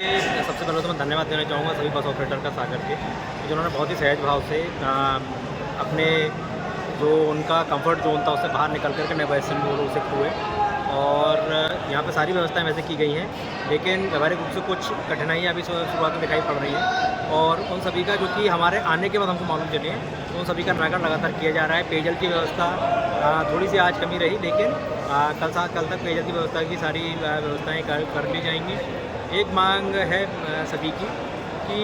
सबसे पहले तो मैं धन्यवाद देना चाहूँगा सभी बस ऑपरेटर का सागर के, जिन्होंने बहुत ही सहज भाव से अपने जो उनका कंफर्ट जोन था उससे बाहर निकल कर के नए बस स्टैंड में शिफ्ट हुए। और यहाँ पे सारी व्यवस्थाएं वैसे की गई हैं, लेकिन व्यावहारिक रूप से कुछ कठिनाइयाँ अभी शुरुआत में दिखाई पड़ रही हैं। और उन सभी का जो कि हमारे आने के बाद हमको मालूम चली है, तो उन सभी का निराकरण लगातार किया जा रहा है। पेयजल की व्यवस्था थोड़ी सी आज कमी रही, लेकिन कल तक पेयजल की व्यवस्था की सारी व्यवस्थाएँ कर ली जाएंगी। एक मांग है सभी की कि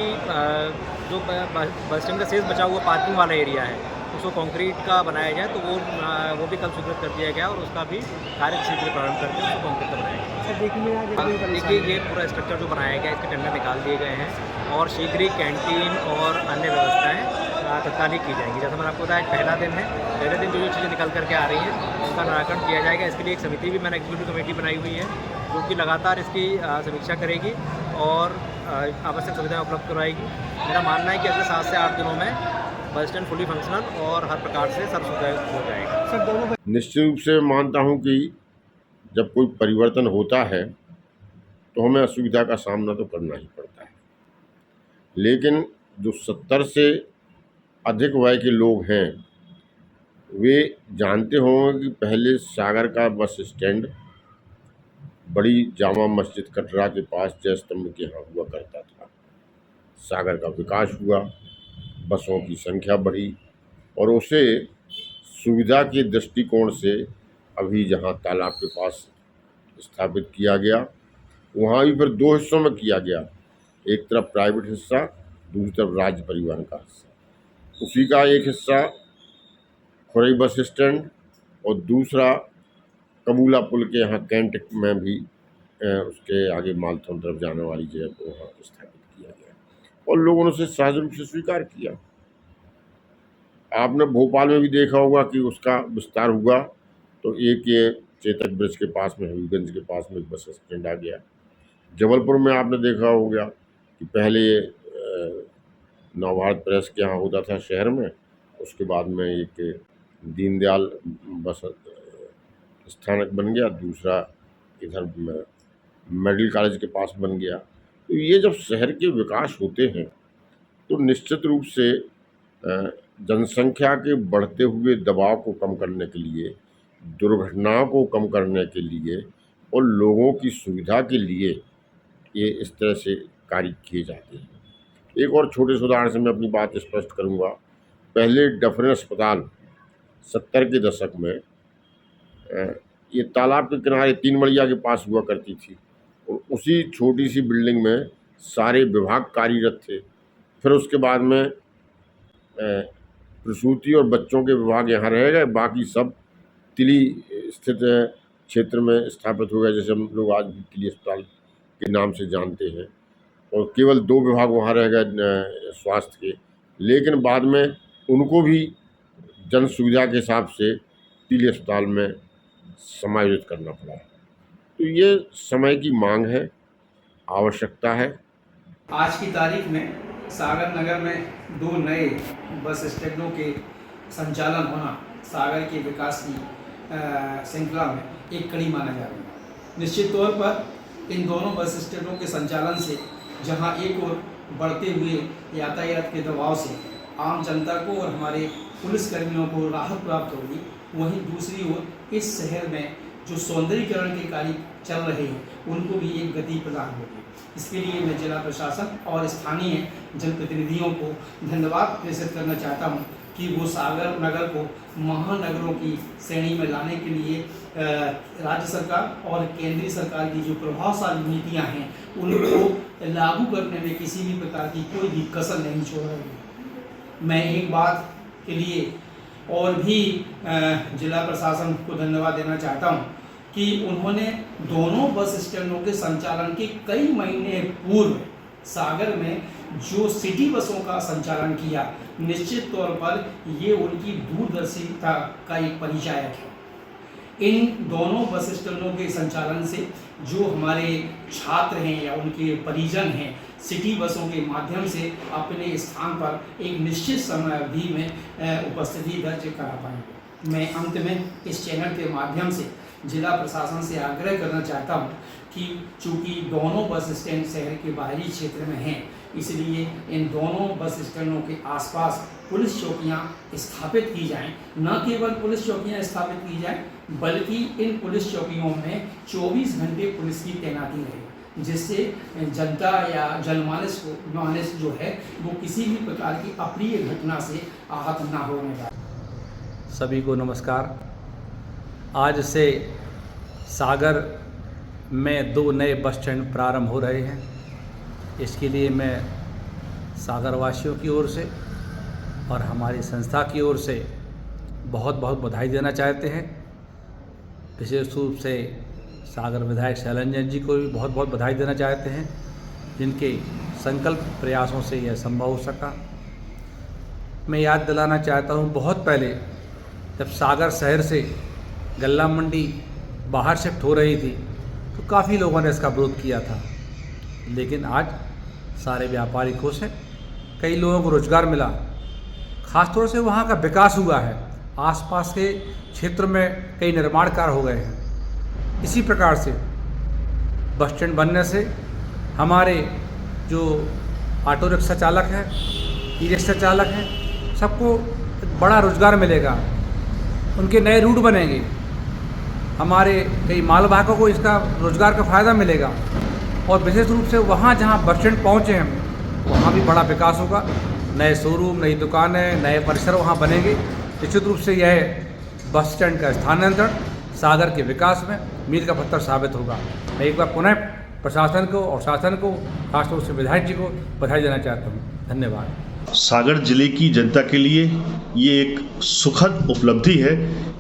जो बस स्टैंड का शेष बचा हुआ पार्किंग वाला एरिया है उसको कंक्रीट का बनाया जाए, तो वो भी कल स्वीकृत कर दिया गया और उसका भी कार्य शीघ्र प्रारंभ करके उसको कंक्रीट का बनाया गया। देखिए ये पूरा स्ट्रक्चर जो बनाया गया, इसके टेंडर निकाल दिए गए हैं और शीघ्र ही कैंटीन और अन्य व्यवस्थाएँ तत्कालिक की जाएंगी। जैसे मैंने आपको बताया पहला दिन है, पहले दिन जो चीज़ें निकल करके आ रही हैं उनका निराकरण किया जाएगा। इसके लिए एक समिति भी मैंने एग्जीक्यूटिव कमेटी बनाई हुई है जो कि लगातार इसकी समीक्षा करेगी और आवश्यक सुविधाएं उपलब्ध करवाएगी। मेरा मानना है कि अगले 7 से 8 दिनों में बस स्टैंड फुली फंक्शनल और हर प्रकार से सर्व सुविधा हो जाएगा। निश्चित रूप से मानता हूं कि जब कोई परिवर्तन होता है तो हमें असुविधा का सामना तो करना ही पड़ता है, लेकिन जो 70 से अधिक वय के लोग हैं वे जानते होंगे कि पहले सागर का बस स्टैंड बड़ी जामा मस्जिद कटरा के पास जय स्तंभ के यहाँ हुआ करता था। सागर का विकास हुआ, बसों की संख्या बढ़ी और उसे सुविधा के दृष्टिकोण से अभी जहाँ तालाब के पास स्थापित किया गया, वहाँ भी फिर 2 हिस्सों में किया गया। एक तरफ प्राइवेट हिस्सा, दूसरी तरफ राज्य परिवहन का हिस्सा। उसी का एक हिस्सा खुरई बस स्टैंड और दूसरा कबूला पुल के यहाँ कैंट में भी उसके आगे मालथौन तरफ जाने वाली जगह को वहाँ स्थापित किया गया और लोगों ने उसे सहज रूप से स्वीकार किया। आपने भोपाल में भी देखा होगा कि उसका विस्तार हुआ तो एक ये चेतक ब्रिज के पास में, हबीबगंज के पास में एक बस स्टैंड आ गया। जबलपुर में आपने देखा होगा कि पहले नवभारत प्रेस के यहाँ होता था शहर में, उसके बाद में एक दीनदयाल बस स्थानक बन गया, दूसरा इधर मेडिकल कॉलेज के पास बन गया। तो ये जब शहर के विकास होते हैं तो निश्चित रूप से जनसंख्या के बढ़ते हुए दबाव को कम करने के लिए, दुर्घटनाओं को कम करने के लिए और लोगों की सुविधा के लिए ये इस तरह से कार्य किए जाते हैं। एक और छोटे से उदाहरण से मैं अपनी बात स्पष्ट करूंगा। पहले डफरिन अस्पताल 70 के दशक में ये तालाब के किनारे 3 मड़िया के पास हुआ करती थी और उसी छोटी सी बिल्डिंग में सारे विभाग कार्यरत थे। फिर उसके बाद में प्रसूति और बच्चों के विभाग यहाँ रह गए, बाकी सब तिली स्थित क्षेत्र में स्थापित हो गए, जैसे हम लोग आज भी तिली अस्पताल के नाम से जानते हैं। और केवल 2 विभाग वहाँ रह गए स्वास्थ्य के, लेकिन बाद में उनको भी जन सुविधा के हिसाब से तिली अस्पताल में समायोजित करना पड़ा। तो ये समय की मांग है, आवश्यकता है। आज की तारीख में सागर नगर में 2 नए बस स्टैंडों के संचालन होना सागर के विकास की श्रृंखला में एक कड़ी माना जा रहा है। निश्चित तौर पर इन दोनों बस स्टैंडों के संचालन से जहां एक ओर बढ़ते हुए यातायात के दबाव से आम जनता को और हमारे पुलिसकर्मियों को राहत प्राप्त होगी, वहीं दूसरी ओर इस शहर में जो सौंदर्यीकरण के कार्य चल रहे हैं उनको भी एक गति प्रदान होगी। इसके लिए मैं जिला प्रशासन और स्थानीय जनप्रतिनिधियों को धन्यवाद प्रेषित करना चाहता हूं कि वो सागर नगर को महानगरों की श्रेणी में लाने के लिए राज्य सरकार और केंद्रीय सरकार की जो प्रभावशाली नीतियां हैं उनको लागू करने में किसी भी प्रकार की कोई भी कसर नहीं छोड़ रही है। मैं एक बात के लिए और भी जिला प्रशासन को धन्यवाद देना चाहता हूं कि उन्होंने दोनों बस स्टैंडों के संचालन के कई महीने पूर्व सागर में जो सिटी बसों का संचालन किया, निश्चित तौर पर ये उनकी दूरदर्शिता का एक परिचायक है। इन दोनों बस स्टैंडों के संचालन से जो हमारे छात्र हैं या उनके परिजन हैं सिटी बसों के माध्यम से अपने स्थान पर एक निश्चित समय अवधि में उपस्थिति दर्ज करा पाएंगे। मैं अंत में इस चैनल के माध्यम से जिला प्रशासन से आग्रह करना चाहता हूं कि चूँकि दोनों बस स्टैंड शहर के बाहरी क्षेत्र में हैं, इसलिए इन दोनों बस स्टैंडों के आसपास पुलिस चौकियां स्थापित की जाएं। न केवल पुलिस चौकियां स्थापित की जाएं, बल्कि इन पुलिस चौकियों में 24 घंटे पुलिस की तैनाती रहे, जिससे जनता या जनमानस जो है वो किसी भी प्रकार की अप्रिय घटना से आहत ना होने पाए। सभी को नमस्कार। आज से सागर में 2 नए बस स्टैंड प्रारंभ हो रहे हैं। इसके लिए मैं सागर वासियों की ओर से और हमारी संस्था की ओर से बहुत बहुत बधाई देना चाहते हैं। विशेष रूप से सागर विधायक शैलेंद्र जी को भी बहुत बहुत बधाई देना चाहते हैं, जिनके संकल्प प्रयासों से यह संभव हो सका। मैं याद दिलाना चाहता हूँ, बहुत पहले जब सागर शहर से गल्ला मंडी बाहर शिफ्ट हो रही थी तो काफ़ी लोगों ने इसका विरोध किया था, लेकिन आज सारे व्यापारी खुश हैं। कई लोगों को रोजगार मिला, खासतौर से वहाँ का विकास हुआ है। आसपास के क्षेत्र में कई निर्माण कार्य हो गए हैं। इसी प्रकार से बस स्टैंड बनने से हमारे जो ऑटो रिक्शा चालक हैं, ई रिक्शा चालक हैं, सबको बड़ा रोजगार मिलेगा। उनके नए रूट बनेंगे, हमारे कई मालवाहकों को इसका रोजगार का फ़ायदा मिलेगा। और विशेष रूप से वहाँ जहाँ बस स्टैंड पहुँचे हैं वहाँ भी बड़ा विकास होगा। नए शोरूम, नई दुकानें, नए परिसर वहाँ बनेंगे। निश्चित रूप से यह बस स्टैंड का स्थानांतरण सागर के विकास में मील का पत्थर साबित होगा। मैं एक बार पुनः प्रशासन को और शासन को, खासतौर से विधायक जी को बधाई देना चाहता हूँ। धन्यवाद। सागर जिले की जनता के लिए ये एक सुखद उपलब्धि है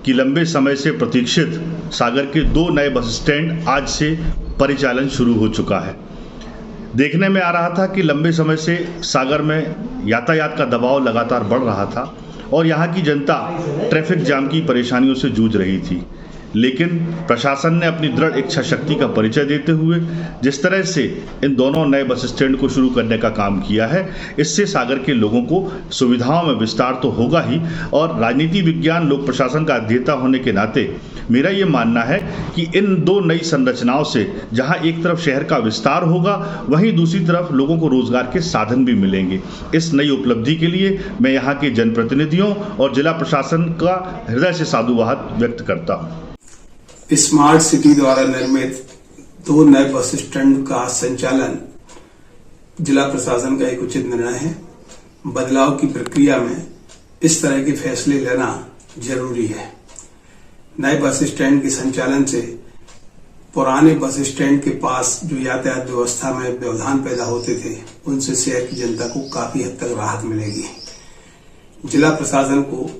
कि लंबे समय से प्रतीक्षित सागर के 2 नए बस स्टैंड आज से परिचालन शुरू हो चुका है। देखने में आ रहा था कि लंबे समय से सागर में यातायात का दबाव लगातार बढ़ रहा था और यहाँ की जनता ट्रैफिक जाम की परेशानियों से जूझ रही थी, लेकिन प्रशासन ने अपनी दृढ़ इच्छा शक्ति का परिचय देते हुए जिस तरह से इन दोनों नए बस स्टैंड को शुरू करने का काम किया है, इससे सागर के लोगों को सुविधाओं में विस्तार तो होगा ही, और राजनीति विज्ञान लोक प्रशासन का अध्येता होने के नाते मेरा ये मानना है कि इन 2 नई संरचनाओं से जहां एक तरफ शहर का विस्तार होगा, वहीं दूसरी तरफ लोगों को रोजगार के साधन भी मिलेंगे। इस नई उपलब्धि के लिए मैं यहाँ के जनप्रतिनिधियों और जिला प्रशासन का हृदय से साधुवाद व्यक्त करता हूँ। स्मार्ट सिटी द्वारा निर्मित 2 नए बस स्टैंड का संचालन जिला प्रशासन का एक उचित निर्णय है। बदलाव की प्रक्रिया में इस तरह के फैसले लेना जरूरी है। नए बस स्टैंड के संचालन से पुराने बस स्टैंड के पास जो यातायात व्यवस्था में व्यवधान पैदा होते थे, उनसे शहर की जनता को काफी हद तक राहत मिलेगी। जिला प्रशासन को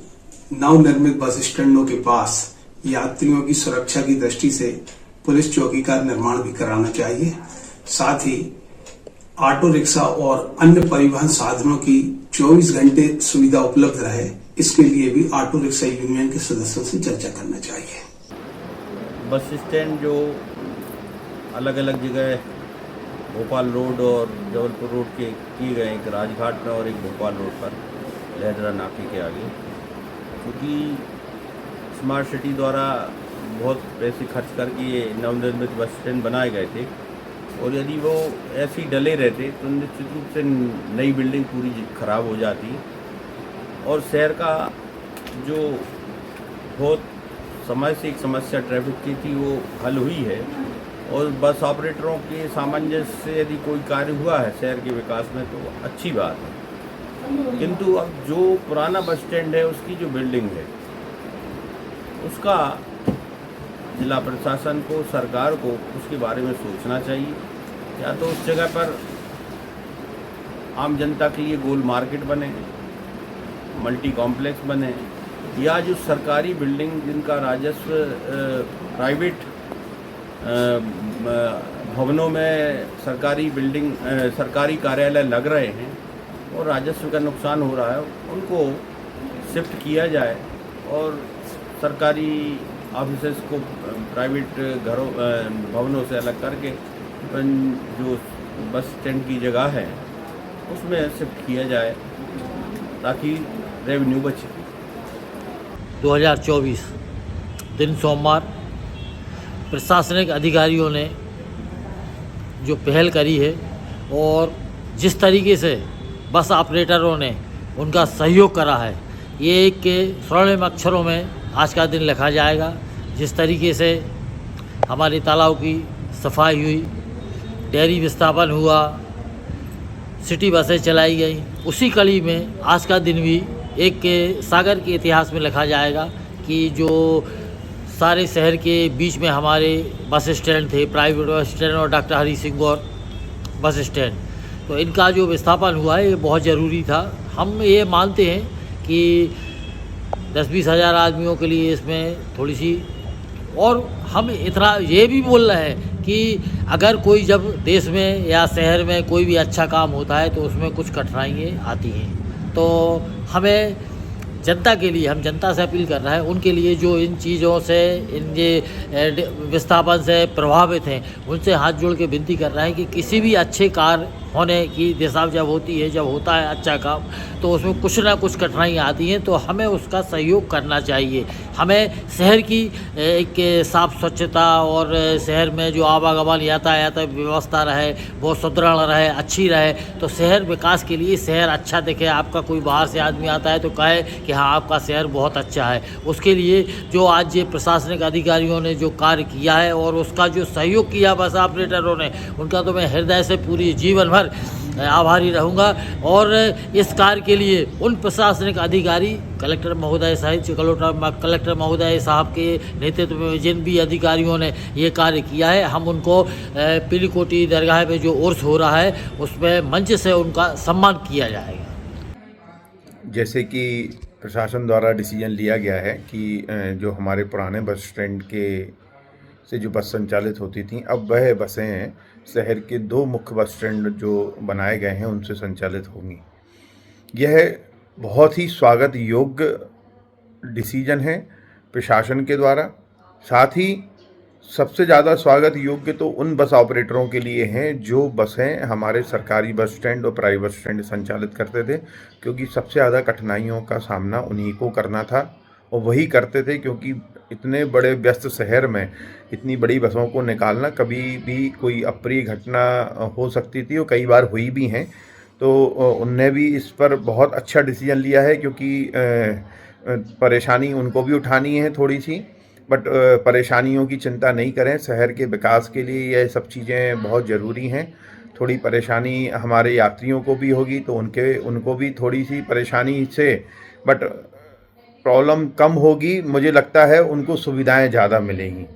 नवनिर्मित बस स्टैंडों के पास यात्रियों की सुरक्षा की दृष्टि से पुलिस चौकी का निर्माण भी कराना चाहिए। साथ ही ऑटो रिक्शा और अन्य परिवहन साधनों की 24 घंटे सुविधा उपलब्ध रहे, इसके लिए भी ऑटो रिक्शा यूनियन के सदस्यों से चर्चा करना चाहिए। बस स्टैंड जो अलग अलग जगह भोपाल रोड और जबलपुर रोड के किए गए, एक राजघाट में और एक भोपाल रोड पर लहदरा नाके के आगे, क्योंकि स्मार्ट सिटी द्वारा बहुत पैसे खर्च करके ये नवनिर्मित बस स्टैंड बनाए गए थे, और यदि वो ऐसे ही डले रहते तो निश्चित रूप से नई बिल्डिंग पूरी ख़राब हो जाती और शहर का जो बहुत समय से एक समस्या ट्रैफिक की थी वो हल हुई है। और बस ऑपरेटरों के सामंजस्य से यदि कोई कार्य हुआ है शहर के विकास में तो अच्छी बात है, किंतु अब जो पुराना बस स्टैंड है उसकी जो बिल्डिंग है उसका जिला प्रशासन को, सरकार को उसके बारे में सोचना चाहिए। या तो उस जगह पर आम जनता के लिए गोल मार्केट बने, मल्टी कॉम्प्लेक्स बने, या जो सरकारी बिल्डिंग जिनका राजस्व प्राइवेट भवनों में सरकारी बिल्डिंग सरकारी कार्यालय लग रहे हैं और राजस्व का नुकसान हो रहा है, उनको शिफ्ट किया जाए और सरकारी ऑफिसेस को प्राइवेट घरों भवनों से अलग करके जो बस स्टैंड की जगह है उसमें शिफ्ट किया जाए ताकि रेवेन्यू बचे। 2024 दिन सोमवार प्रशासनिक अधिकारियों ने जो पहल करी है और जिस तरीके से बस ऑपरेटरों ने उनका सहयोग करा है, ये एक स्वर्णिम अक्षरों में आज का दिन लिखा जाएगा। जिस तरीके से हमारे तालाब की सफाई हुई, डेयरी विस्थापन हुआ, सिटी बसें चलाई गई, उसी कड़ी में आज का दिन भी एक सागर के इतिहास में लिखा जाएगा कि जो सारे शहर के बीच में हमारे बस स्टैंड थे, प्राइवेट बस स्टैंड और डॉक्टर हरी सिंह गौर बस स्टैंड, तो इनका जो विस्थापन हुआ है ये बहुत ज़रूरी था। हम ये मानते हैं कि 10-20 हज़ार आदमियों के लिए इसमें थोड़ी सी, और हम इतना ये भी बोल रहे हैं कि अगर कोई जब देश में या शहर में कोई भी अच्छा काम होता है तो उसमें कुछ कठिनाइयाँ आती हैं, तो हमें जनता के लिए, हम जनता से अपील कर रहे हैं, उनके लिए जो इन चीज़ों से, इन ये विस्थापन से प्रभावित हैं, उनसे हाथ जोड़ के विनती कर रहे हैं कि किसी भी अच्छे कार्य होने की दिशा जब होती है, जब होता है अच्छा काम, तो उसमें कुछ ना कुछ कठिनाइयाँ आती हैं, तो हमें उसका सहयोग करना चाहिए। हमें शहर की एक साफ स्वच्छता और शहर में जो आवागमन यातायात व्यवस्था रहे वो सुदृढ़ रहे, अच्छी रहे, तो शहर विकास के लिए शहर अच्छा दिखे। आपका कोई बाहर से आदमी आता है तो कहे कि हाँ आपका शहर बहुत अच्छा है। उसके लिए जो आज ये प्रशासनिक अधिकारियों ने जो कार्य किया है और उसका जो सहयोग किया बस ऑपरेटरों ने, उनका तो मैं हृदय से पूरी जीवन भर आभारी रहूँगा। और इस कार्य के लिए उन प्रशासनिक अधिकारी, कलेक्टर महोदय सहित कलेक्टर महोदय साहब के नेतृत्व में जिन भी अधिकारियों ने ये कार्य किया है, हम उनको पीलीकोटी दरगाह में जो उर्स हो रहा है उसमें मंच से उनका सम्मान किया जाएगा। जैसे कि प्रशासन द्वारा डिसीजन लिया गया है कि जो हमारे पुराने बस स्टैंड के से जो बस संचालित होती थी, अब वह बसें शहर के 2 मुख्य बस स्टैंड जो बनाए गए हैं उनसे संचालित होंगी। यह बहुत ही स्वागत योग्य डिसीजन है प्रशासन के द्वारा। साथ ही सबसे ज़्यादा स्वागत योग्य तो उन बस ऑपरेटरों के लिए हैं जो बसें हमारे सरकारी बस स्टैंड और प्राइवेट बस स्टैंड संचालित करते थे, क्योंकि सबसे ज़्यादा कठिनाइयों का सामना उन्हीं को करना था और वही करते थे, क्योंकि इतने बड़े व्यस्त शहर में इतनी बड़ी बसों को निकालना कभी भी कोई अप्रिय घटना हो सकती थी और कई बार हुई भी हैं। तो उनने भी इस पर बहुत अच्छा डिसीजन लिया है, क्योंकि परेशानी उनको भी उठानी है थोड़ी सी, बट परेशानियों की चिंता नहीं करें। शहर के विकास के लिए यह सब चीज़ें बहुत ज़रूरी हैं। थोड़ी परेशानी हमारे यात्रियों को भी होगी तो उनको भी थोड़ी सी परेशानी से, बट प्रॉब्लम कम होगी। मुझे लगता है उनको सुविधाएं ज़्यादा मिलेंगी।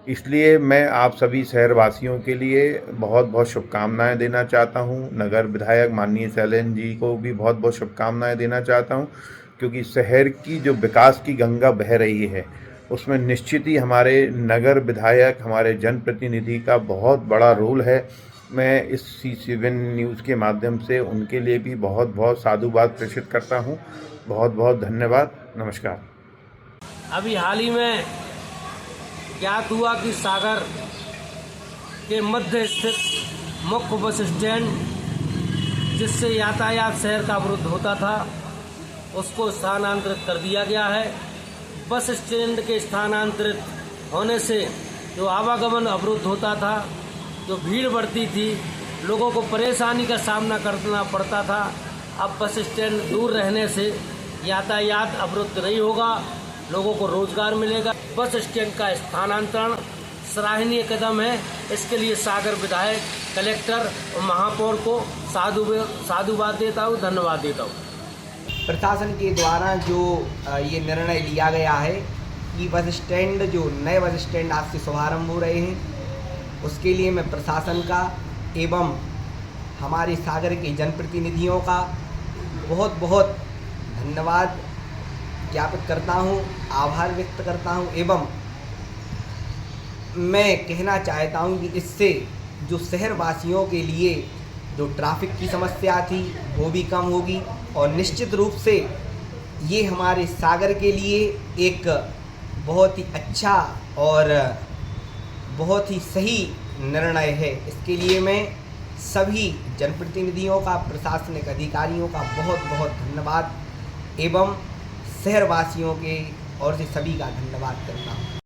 इसलिए मैं आप सभी शहरवासियों के लिए बहुत बहुत शुभकामनाएं देना चाहता हूं। नगर विधायक माननीय शैलेंद्र जी को भी बहुत बहुत शुभकामनाएं देना चाहता हूं, क्योंकि शहर की जो विकास की गंगा बह रही है उसमें निश्चित ही हमारे नगर विधायक, हमारे जनप्रतिनिधि का बहुत बड़ा रोल है। मैं इस C7 न्यूज़ के माध्यम से उनके लिए भी बहुत बहुत साधुवाद प्रेषित करता हूं। बहुत बहुत धन्यवाद। नमस्कार। अभी हाल ही में ज्ञात हुआ कि सागर के मध्य स्थित मुख्य बस स्टैंड, जिससे यातायात शहर का अवरुद्ध होता था, उसको स्थानांतरित कर दिया गया है। बस स्टैंड के स्थानांतरित होने से जो आवागमन अवरुद्ध होता था, जो भीड़ बढ़ती थी, लोगों को परेशानी का सामना करना पड़ता था, अब बस स्टैंड दूर रहने से यातायात अवरुद्ध नहीं होगा, लोगों को रोजगार मिलेगा। बस स्टैंड का स्थानांतरण सराहनीय कदम है। इसके लिए सागर विधायक, कलेक्टर और महापौर को साधुवाद देता हूँ, धन्यवाद देता हूँ। प्रशासन के द्वारा जो ये निर्णय लिया गया है कि बस स्टैंड, जो नए बस स्टैंड आज से शुभारंभ हो रहे हैं, उसके लिए मैं प्रशासन का एवं हमारे सागर के जनप्रतिनिधियों का बहुत बहुत धन्यवाद ज्ञापित करता हूँ, आभार व्यक्त करता हूँ। एवं मैं कहना चाहता हूँ कि इससे जो शहरवासियों के लिए जो ट्रैफिक की समस्या थी वो भी कम होगी, और निश्चित रूप से ये हमारे सागर के लिए एक बहुत ही अच्छा और बहुत ही सही निर्णय है। इसके लिए मैं सभी जनप्रतिनिधियों का, प्रशासनिक अधिकारियों का बहुत बहुत धन्यवाद एवं शहरवासियों के और से सभी का धन्यवाद करता हूँ।